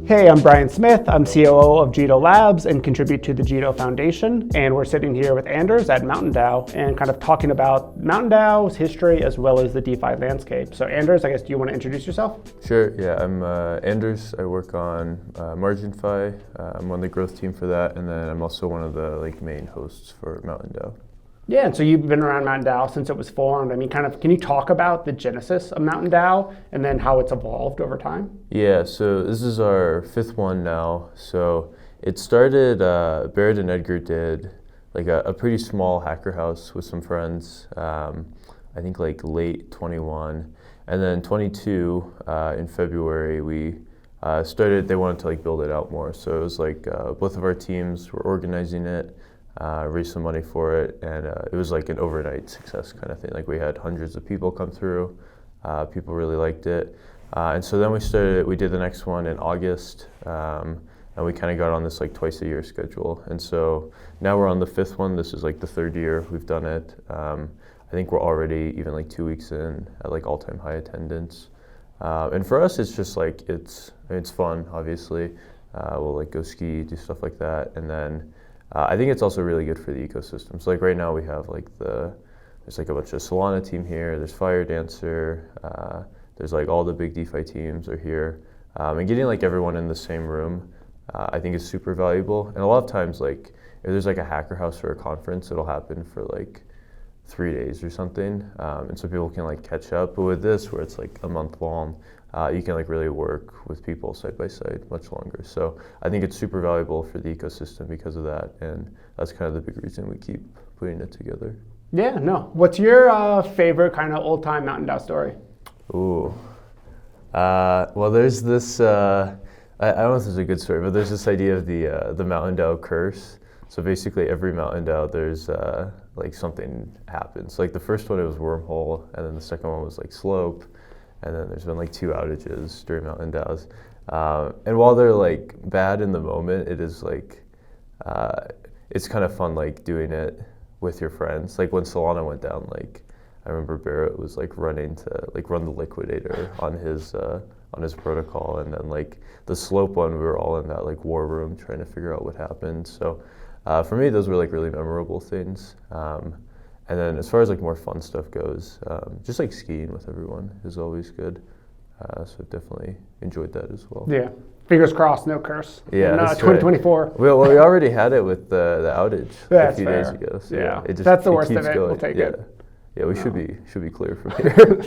Hey, I'm Brian Smith. I'm COO of Jito Labs and contribute to the Jito Foundation. And we're sitting here with Anders at Mtn.Dao and kind of talking about Mtn.Dao's history as well as the DeFi landscape. So Anders, I guess, do you want to introduce yourself? Sure, yeah, I'm Anders. I work on Marginfi. I'm on the growth team for that, and then I'm also one of the main hosts for Mtn.Dao. Yeah, and so you've been around Mtn.Dao since it was formed. I mean, can you talk about the genesis of Mtn.Dao and then how it's evolved over time? Yeah, so this is our fifth one now. So it started, Barrett and Edgar did a pretty small hacker house with some friends, I think late 21. And then 22, in February, we started, they wanted to build it out more. So it was both of our teams were organizing it. Raised some money for it, and it was an overnight success kind of thing. We had hundreds of people come through. People really liked it. And so then we did the next one in August, and we kind of got on this twice a year schedule. And so now we're on the fifth one. This is the third year we've done it. I think we're already even 2 weeks in at all-time high attendance. And for us, it's just it's fun, obviously. We'll go ski, do stuff like that, and then I think it's also really good for the ecosystem. So right now we have there's a bunch of Solana team here, there's Fire Dancer, there's all the big DeFi teams are here. And getting everyone in the same room, I think is super valuable. And a lot of times if there's a hacker house or a conference, it'll happen for 3 days or something. And so people can catch up. But with this, where it's a month long, you can really work with people side by side much longer. So I think it's super valuable for the ecosystem because of that, and that's kind of the big reason we keep putting it together. Yeah, no. What's your favorite kind of old-time Mtn.Dao story? Ooh. Well, there's this, I don't know if this is a good story, but there's this idea of the Mtn.Dao curse. So basically every Mtn.Dao, there's something happens. The first one, it was Wormhole, and then the second one was Slope. And then there's been 2 outages during Mtn.Dao's. And while they're bad in the moment, it is it's kind of fun doing it with your friends. When Solana went down, I remember Barrett was running to run the liquidator on his protocol, and then the Slope one, we were all in that war room trying to figure out what happened. So for me, those were really memorable things. And then as far as more fun stuff goes, just skiing with everyone is always good. So I've definitely enjoyed that as well. Yeah. Fingers crossed, no curse. Yeah, in, that's 2024. Right. Well, we already had it with the outage a few days ago. So yeah, that's the worst of it. Going. We'll take it. Yeah, we should be clear from here.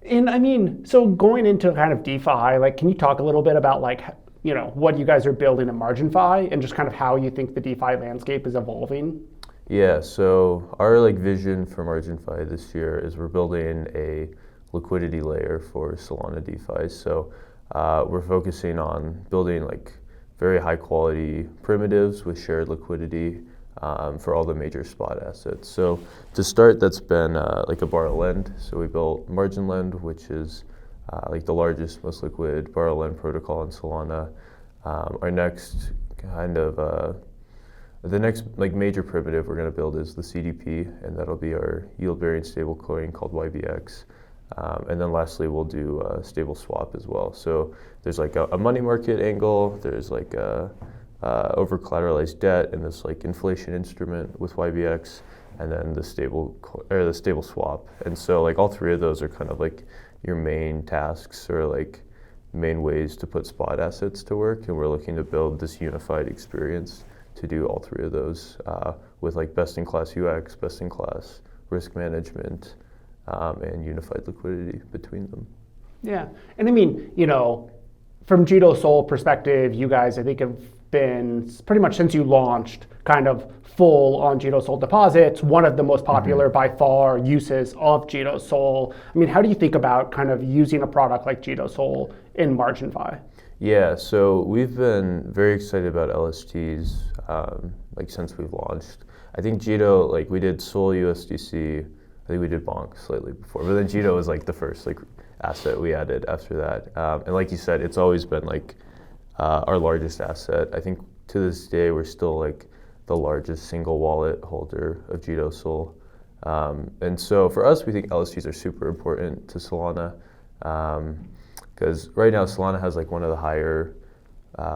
And I mean, so going into kind of DeFi, can you talk a little bit about what you guys are building at Marginfi and just kind of how you think the DeFi landscape is evolving? Yeah, so our vision for Marginfi this year is we're building a liquidity layer for Solana DeFi. So we're focusing on building very high quality primitives with shared liquidity for all the major spot assets. So to start, that's been a borrow lend. So we built Margin Lend, which is the largest, most liquid borrow lend protocol in Solana. Our next the next major primitive we're going to build is the CDP, and that'll be our yield-bearing stablecoin called YBX. And then lastly, we'll do stable swap as well. So there's a money market angle, there's over-collateralized debt, and this inflation instrument with YBX, and then the stable swap. And so all 3 of those are kind of your main tasks or main ways to put spot assets to work. And we're looking to build this unified experience to do all 3 of those with best-in-class UX, best-in-class risk management, and unified liquidity between them. Yeah, and I mean, from Jito Sol perspective, you guys, I think, have been pretty much since you launched kind of full on Jito Sol deposits, one of the most popular by far uses of Jito Sol. I mean, how do you think about kind of using a product like Jito Sol in Marginfi? Yeah, so we've been very excited about LSTs since we've launched. I think Jito, we did Sol USDC, I think we did Bonk slightly before, but then Jito was the first asset we added after that. And like you said, it's always been our largest asset. I think to this day we're still the largest single wallet holder of Jito Sol. And so for us, we think LSTs are super important to Solana. because right now Solana has like one of the higher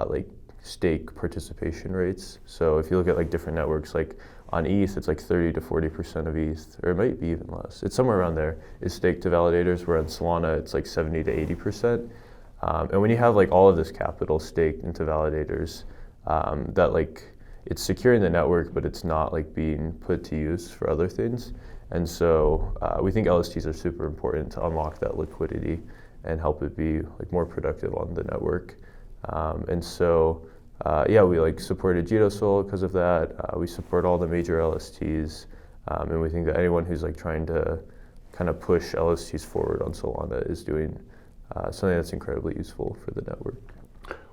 like stake participation rates. So if you look at like different networks, like on ETH, it's like 30 to 40% of ETH, or it might be even less. It's somewhere around there, is staked to validators, where on Solana, it's like 70 to 80%. And when you have like all of this capital staked into validators, that like it's securing the network, but it's not like being put to use for other things. And so we think LSTs are super important to unlock that liquidity and help it be like more productive on the network. And so yeah, we like supported Jito Sol because of that. We support all the major LSTs, and we think that anyone who's like trying to kind of push LSTs forward on Solana is doing something that's incredibly useful for the network.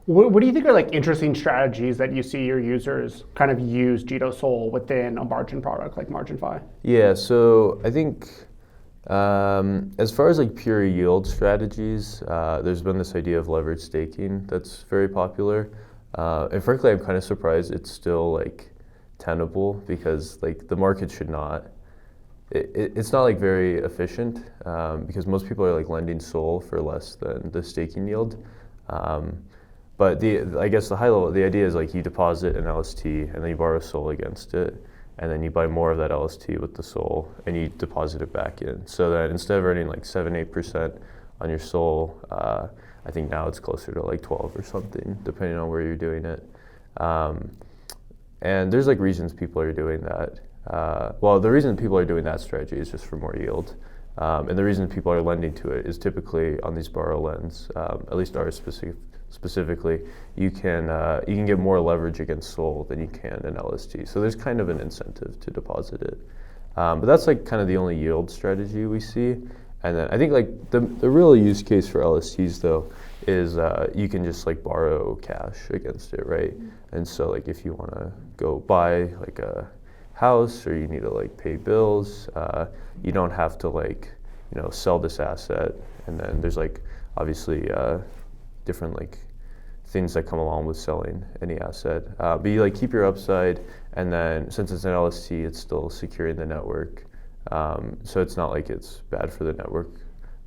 What do you think are like interesting strategies that you see your users kind of use Jito Sol within a margin product like Marginfi? Yeah, so I think as far as like pure yield strategies, there's been this idea of leverage staking that's very popular. And frankly, I'm kind of surprised it's still like tenable, because like the market should not, it's not like very efficient, because most people are like lending SOL for less than the staking yield. But I guess the high level, the idea is like you deposit an LST and then you borrow SOL against it, and then you buy more of that LST with the SOL and you deposit it back in. So that instead of earning like 7-8% on your SOL, I think now it's closer to like 12 or something, depending on where you're doing it. And there's like reasons people are doing that. Well, the reason people are doing that strategy is just for more yield. And the reason people are lending to it is typically on these borrow lends, at least ours specifically, you can get more leverage against SOL than you can in LST. So there's kind of an incentive to deposit it. But that's like kind of the only yield strategy we see. And then I think like the real use case for LSTs though is you can just like borrow cash against it, right? And so like if you want to go buy like a house, or you need to like pay bills, you don't have to like, you know, sell this asset. And then there's like obviously different like things that come along with selling any asset. But you like keep your upside, and then since it's an LST, it's still securing the network. So it's not like it's bad for the network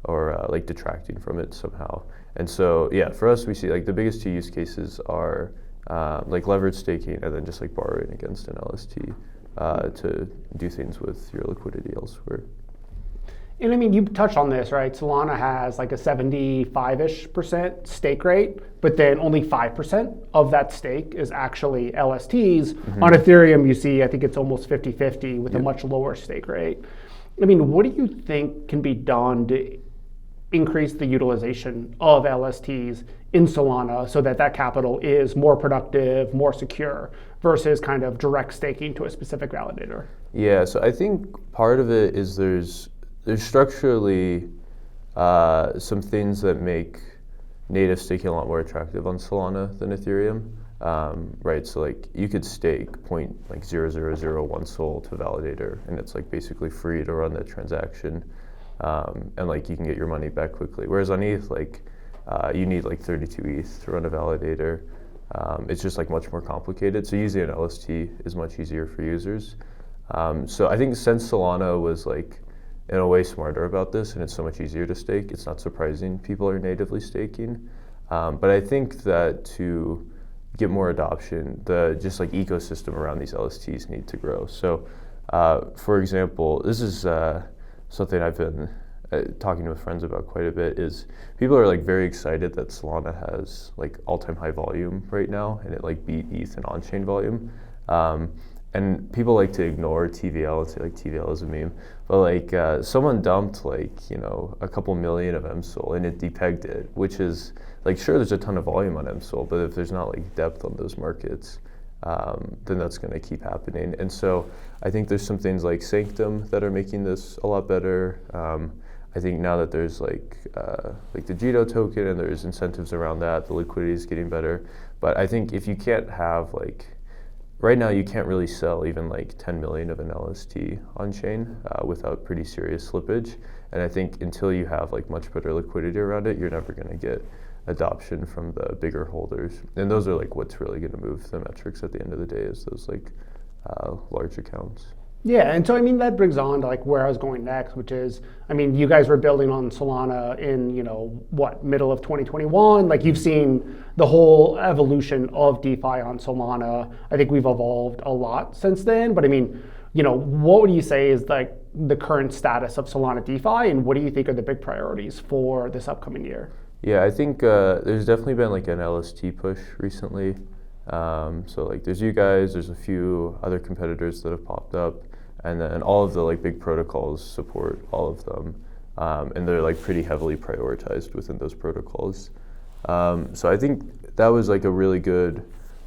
or like detracting from it somehow. And so yeah, for us, we see like the biggest two use cases are like leverage staking, and then just like borrowing against an LST to do things with your liquidity elsewhere. And I mean, you touched on this, right? Solana has like a 75-ish% stake rate, but then only 5% of that stake is actually LSTs. Mm-hmm. On Ethereum, you see, I think it's almost 50-50 with a much lower stake rate. I mean, what do you think can be done to increase the utilization of LSTs in Solana so that that capital is more productive, more secure, versus kind of direct staking to a specific validator? Yeah, so I think part of it is there's structurally some things that make native staking a lot more attractive on Solana than Ethereum, right? So like you could stake 0.0001 SOL to validator, and it's like basically free to run that transaction, and like you can get your money back quickly. Whereas on ETH, like you need like 32 ETH to run a validator. It's just like much more complicated. So using an LST is much easier for users. So I think since Solana was like in a way smarter about this, and it's so much easier to stake, it's not surprising people are natively staking. But I think that to get more adoption, the just like ecosystem around these LSTs need to grow. So for example, this is something I've been talking with friends about quite a bit, is people are like very excited that Solana has like all-time high volume right now, and it like beat ETH in on-chain volume. And people like to ignore TVL and say like TVL is a meme, but like someone dumped like, you know, a couple million of MSOL and it depegged it, which is like, sure, there's a ton of volume on MSOL, but if there's not like depth on those markets, then that's going to keep happening. And so I think there's some things like Sanctum that are making this a lot better. I think now that there's like the Jito token and there's incentives around that, the liquidity is getting better. But I think if you can't have like, right now you can't really sell even like 10 million of an LST on chain without pretty serious slippage. And I think until you have like much better liquidity around it, you're never going to get adoption from the bigger holders. And those are like what's really going to move the metrics at the end of the day, is those like large accounts. Yeah, and so I mean that brings on to like where I was going next, which is, I mean, you guys were building on Solana in, what, middle of 2021. Like you've seen the whole evolution of DeFi on Solana. I think we've evolved a lot since then. But I mean, what would you say is like the current status of Solana DeFi, and what do you think are the big priorities for this upcoming year? Yeah, I think there's definitely been like an LST push recently. So like there's you guys, there's a few other competitors that have popped up, and then all of the like big protocols support all of them, and they're like pretty heavily prioritized within those protocols. So I think that was like a really good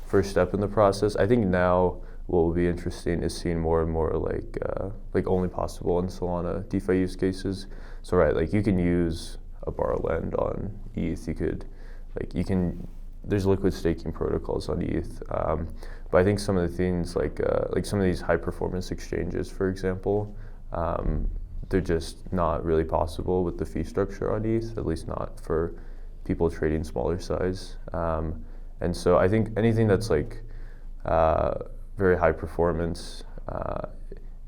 first step in the process. I think now what will be interesting is seeing more and more like only possible in Solana DeFi use cases. So right, like you can use a borrow lend on ETH. There's liquid staking protocols on ETH, but I think some of the things like some of these high performance exchanges, for example, they're just not really possible with the fee structure on ETH, at least not for people trading smaller size. And so I think anything that's like very high performance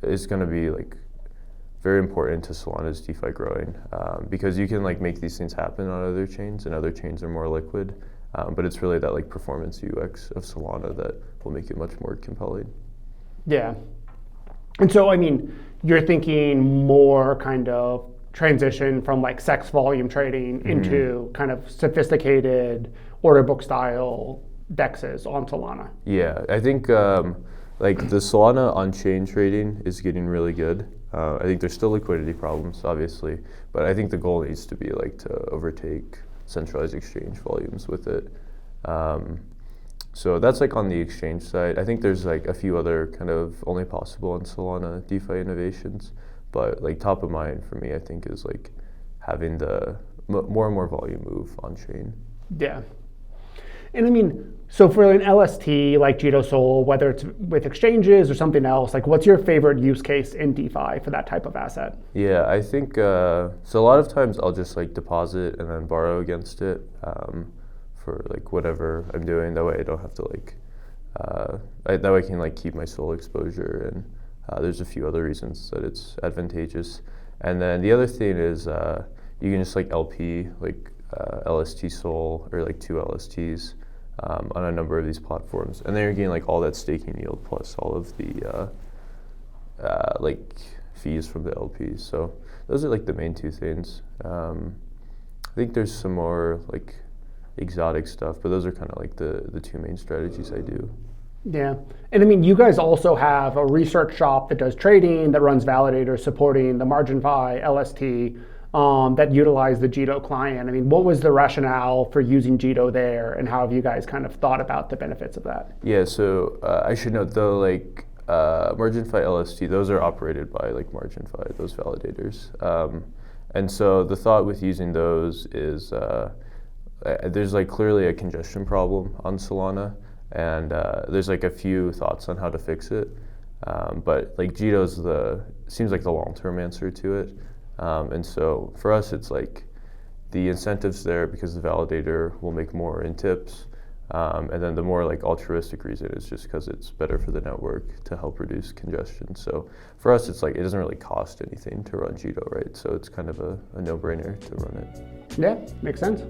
is going to be like very important to Solana's DeFi growing, because you can like make these things happen on other chains, and other chains are more liquid. But it's really that like performance UX of Solana that will make it much more compelling. Yeah. And so, I mean, you're thinking more kind of transition from like sex volume trading into kind of sophisticated order book style dexes on Solana. Yeah, I think like the Solana on-chain trading is getting really good. I think there's still liquidity problems, obviously, but I think the goal needs to be like to overtake centralized exchange volumes with it. So that's like on the exchange side. I think there's like a few other kind of only possible in Solana DeFi innovations, but like top of mind for me, I think is like having the more and more volume move on chain. Yeah. And I mean, so for an LST like Jito Sol, whether it's with exchanges or something else, like what's your favorite use case in DeFi for that type of asset? Yeah, I think so. A lot of times I'll just like deposit and then borrow against it for like whatever I'm doing. That way I don't have to like that way I can like keep my SOL exposure, and there's a few other reasons that it's advantageous. And then the other thing is you can just like LP like LST SOL or like 2 LSTs. On a number of these platforms, and then you're getting like all that staking yield plus all of the like fees from the LPs. So those are like the main two things. I think there's some more like exotic stuff, but those are kind of like the two main strategies I do. Yeah, and I mean, you guys also have a research shop that does trading, that runs validators supporting the Marginfi, LST, that utilize the Jito client. I mean, what was the rationale for using Jito there, and how have you guys kind of thought about the benefits of that? Yeah, so I should note though, like Marginfi LST, those are operated by like Marginfi, those validators. And so the thought with using those is there's like clearly a congestion problem on Solana, and there's like a few thoughts on how to fix it. But like Jito's seems like the long-term answer to it. And so for us, it's like the incentives there because the validator will make more in tips. And then the more like altruistic reason is just because it's better for the network to help reduce congestion. So for us, it's like it doesn't really cost anything to run Jito, right? So it's kind of a no-brainer to run it. Yeah, makes sense.